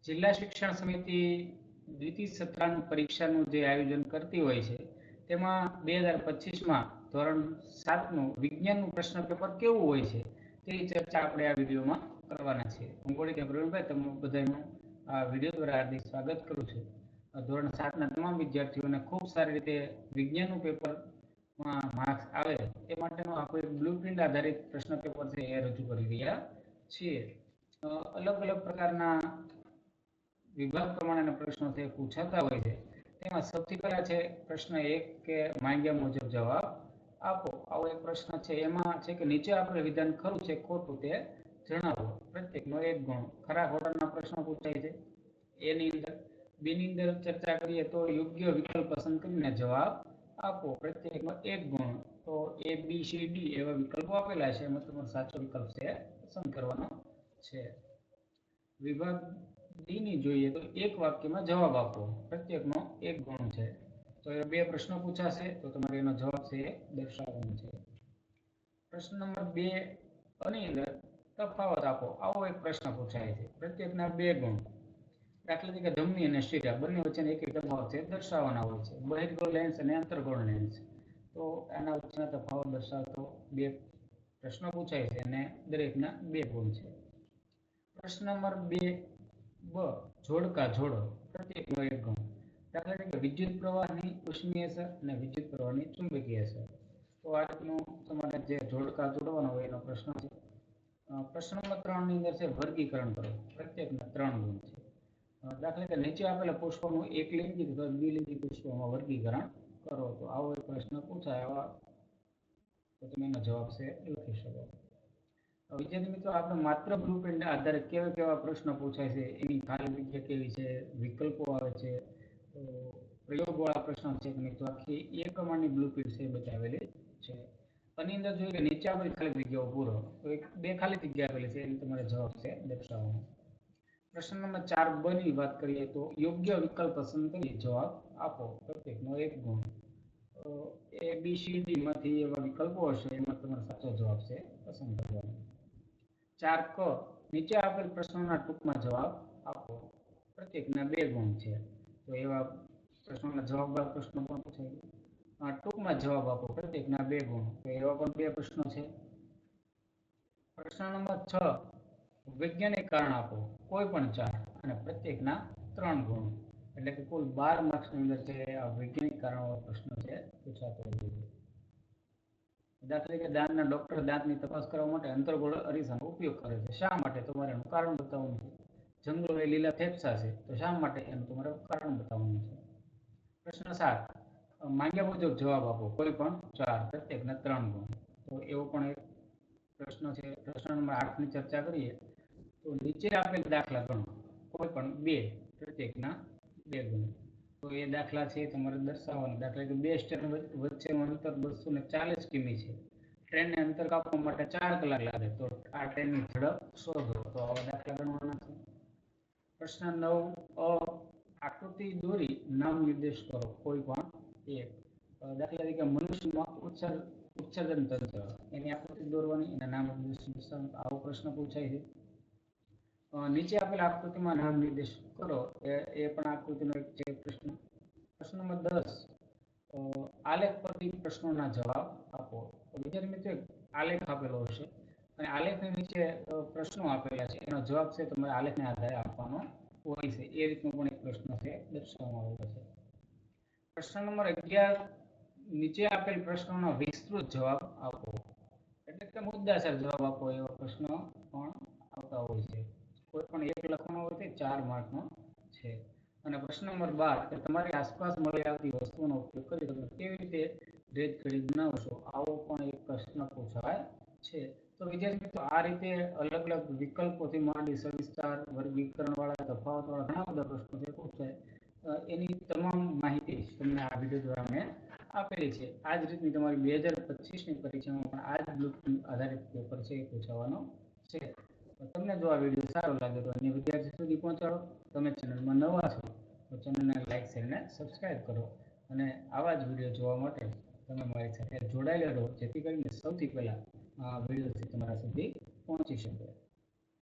જિલ્લા શિક્ષણ સમિતિ દ્વિતીય સત્રાંત પરીક્ષાનું જે આયોજન કરતી હોય છે તેમાં 2025માં ધોરણ 7નું વિજ્ઞાનનું પ્રશ્ન પેપર કેવું હોય છે તેની ચર્ચા આપણે આ વિડીયોમાં કરવાના છે. હું ગોળીકા પ્રવીણભાઈ તમને બધાનું આ વિડીયો દ્વારા હાર્દિક સ્વાગત કરું છું. ધોરણ 7ના તમામ વિદ્યાર્થીઓને ખૂબ સારી રીતે વિજ્ઞાનનું પેપરમાં માર્ક્સ આવે એ માટેનો આપણે બ્લુપ્રિન્ટ આધારિત પ્રશ્ન પેપર છે એ રજૂ કરી રહ્યા છીએ. અલગ અલગ પ્રકારના વિભાગ પ્રમાણેના પ્રશ્નો છે પૂછાતા હોય છે. તેમાં સૌથી પહેલા છે પ્રશ્ન 1 કે માંગ્યા મુજબ જવાબ આપો. આવો એક પ્રશ્ન છે. એમાં છે કે નીચે આપણે વિધાન ખરું છે ખોટું તે જણાવો. પ્રત્યેકનો 1 ગુણ. ખરા ખોટાના પ્રશ્નો પૂછાય છે. એની અંદર બીની અંદર ચર્ચા કરીએ તો યોગ્ય વિકલ્પ પસંદ કરીને જવાબ આપો. પ્રત્યેકનો 1 ગુણ. તો A B C D એવા વિકલ્પો આપેલા છે. એમાં તમારો સાચો વિકલ્પ છે પસંદ કરવાનો છે. વિભાગ ડી ની જોઈએ તો એક વાક્યમાં જવાબ આપો. પ્રત્યેકનો 1 ગુણ છે. તો એ બે પ્રશ્નો પૂછાશે તો તમારે એનો જવાબ છે એ દર્શાવવાનો છે. પ્રશ્ન નંબર 2 આની અંદર તફાવત આપો. આવો એક પ્રશ્ન પૂછાય છે. પ્રત્યેકના 2 ગુણ. દાખલા તરીકે ધમની અને શિરા બંને વચ્ચેનો એક તફાવત છે દર્શાવવાના હોય છે. બહિર્ગોળ લેન્સ અને અંતર્ગોળ લેન્સ. તો આના વચ્ચેના તફાવત દર્શાવતો 2 પ્રશ્નો પૂછાય છે અને દરેકના 2 ગુણ છે. પ્રશ્ન નંબર 2 બ જોડકા જોડો. પ્રત્યેકનો 1 ગુણ. દાખલા તરીકે વિદ્યુત પ્રવાહની ઉષ્મીય અસર અને વિદ્યુત પ્રવાહની ચુંબકીય અસર. તો આ રીતનું તમારે જે જોડકા જોડવાનો હોય એનો પ્રશ્ન છે. પ્રશ્ન નંબર 3 ની અંદર છે વર્ગીકરણ કરો. પ્રત્યેકના 3 ગુણ છે. દાખલા તરીકે નીચે આપેલા પુષ્પોનું એકલિંગી તથા દ્વિલિંગી પુષ્પોમાં વર્ગીકરણ કરો. તો આવો એક પ્રશ્ન પૂછાય આવા તો તમે એનો જવાબ છે લખી શકો. વિદ્યાર્થી મિત્રો, આપણે માત્ર બ્લુપ્રિન્ટ આધારે કેવા કેવા પ્રશ્નો પૂછાય છે, એની ખાલી જગ્યા કેવી છે, વિકલ્પો આવે છે, તો પ્રયોગવાળા પ્રશ્નો છે કે નહીં, તો આખી એ પ્રમાણની બ્લુપ્રિન્ટ છે બતાવેલી છે. આની અંદર જોઈએ કે નીચે આપેલી ખાલી જગ્યાઓ પૂરો. તો એક 2 ખાલી જગ્યા આપેલી છે એને તમારે જવાબ છે દર્શાવવાનો. પ્રશ્ન નંબર 4 બ ની વાત કરીએ તો યોગ્ય વિકલ્પ પસંદ કરી જવાબ આપો. પ્રત્યેકનો 1 ગુણ. A B C D માંથી એવા વિકલ્પો હશે એમાં તમારો સાચો જવાબ છે પસંદ કરવાનો. 4 ક નીચે આપેલ પ્રશ્નોના ટૂંકમાં જવાબ આપો. પ્રત્યેકના 2 ગુણ છે. તો એવા પ્રશ્નોના જવાબદાર પ્રશ્નો પણ પૂછાય. ટૂંકમાં જવાબ આપો. પ્રત્યેકના 2 ગુણ. તો એવા પણ 2 પ્રશ્નો છે. પ્રશ્ન નંબર 6 વૈજ્ઞાનિક કારણ આપો. કોઈ પણ 4 અને પ્રત્યેકના 3 ગુણ. એટલે કે કુલ 12 માર્ક્સની અંદર છે આ વૈજ્ઞાનિક કારણવાળો પ્રશ્ન છે પૂછાતો હોય છે. દાખલા તરીકે દાંતના ડોક્ટર દાંતની તપાસ કરવા માટે અંતર્ગોળ અરીસાનો ઉપયોગ કરે છે. શા માટે? તમારે એનું કારણ બતાવવાનું છે. જંગલો એ લીલા ફેફસા છે તો શા માટે એનું તમારે કારણ બતાવવાનું છે. પ્રશ્ન 7 માંગ્યા મુજબ જવાબ આપો. કોઈ પણ 4 પ્રત્યેકના 3 ગુણ. તો એવો પણ એક પ્રશ્ન છે. પ્રશ્ન નંબર 8 ની ચર્ચા કરીએ તો નીચે આપેલ દાખલા ગણો. કોઈ પણ 2 પ્રત્યેકના 2 ગુણ. તો એ દાખલા છે તમારે દર્શાવવાના. દાખલા કે 2 સ્ટેશન વચ્ચેનું અંતર 240 કિમી છે. ટ્રેનને અંતર કાપવા માટે 4 કલાક લાગે તો આ ટ્રેનની ઝડપ શોધો. તો આવા દાખલા ગણવાના છે. પ્રશ્ન 9 આકૃતિ દોરી નામ નિર્દેશ કરો. કોઈ પણ 1. દાખલા તરીકે મનુષ્યમાં ઉત્સર્જન તંત્ર એની આકૃતિ દોરવાની એના નામ નિર્દેશ. આવો પ્રશ્ન પૂછાય છે. નીચે આપેલા આકૃતિમાં નામ નિર્દેશ કરો. એ પણ આકૃતિનો એક છે પ્રશ્ન. પ્રશ્ન નંબર 10 આલેખ પરથી પ્રશ્નોના જવાબ આપો. વિદ્યાર્થી મિત્રો, આલેખ આપેલો હશે અને આલેખની નીચે પ્રશ્નો આપેલા છે. એનો જવાબ છે તમારે આલેખના આધારે આપવાનો હોય છે. એ રીતનો પણ એક પ્રશ્ન છે દર્શાવવામાં આવેલો છે. પ્રશ્ન નંબર 11 નીચે આપેલ પ્રશ્નોનો વિસ્તૃત જવાબ આપો. એટલે કે મુદ્દાસર જવાબ આપો એવા પ્રશ્નો પણ આવતા હોય છે. કોઈ પણ એક લખવાનો હોય છે. 4 માર્કનો છે. અને પ્રશ્ન નંબર 12 કે તમારી આસપાસ મળી આવતી વસ્તુઓનો ઉપયોગ કરી તમે કેવી રીતે રેત કડી બનાવશો. આવો પણ એક પ્રશ્ન પૂછાય છે. તો વિદ્યાર્થી મિત્રો, આ રીતે અલગ અલગ વિકલ્પોથી માંડી સવિસ્તાર વર્ગીકરણ વાળા તફાવત વાળા ઘણા બધા પ્રશ્નો છે પૂછાય. એની તમામ માહિતી તમને આ વિડીયો દ્વારા મેં આપેલી છે. આ જ રીતની તમારી 2025ની પરીક્ષામાં પણ આ જ બ્લુપ્રિન્ટ આધારિત પેપર છે એ પૂછવાનો છે. તમને જો આ વિડીયો સારો લાગે તો અન્ય વિદ્યાર્થી સુધી પહોંચાડો. તમે ચેનલમાં નવા છો તો ચેનલને લાઈક શેર અને સબસ્ક્રાઈબ કરો અને આવા જ વિડીયો જોવા માટે તમે મારી સાથે જોડાયેલા રહો, જેથી કરીને સૌથી પહેલા આ વિડીયો તમારા સુધી પહોંચી શકે.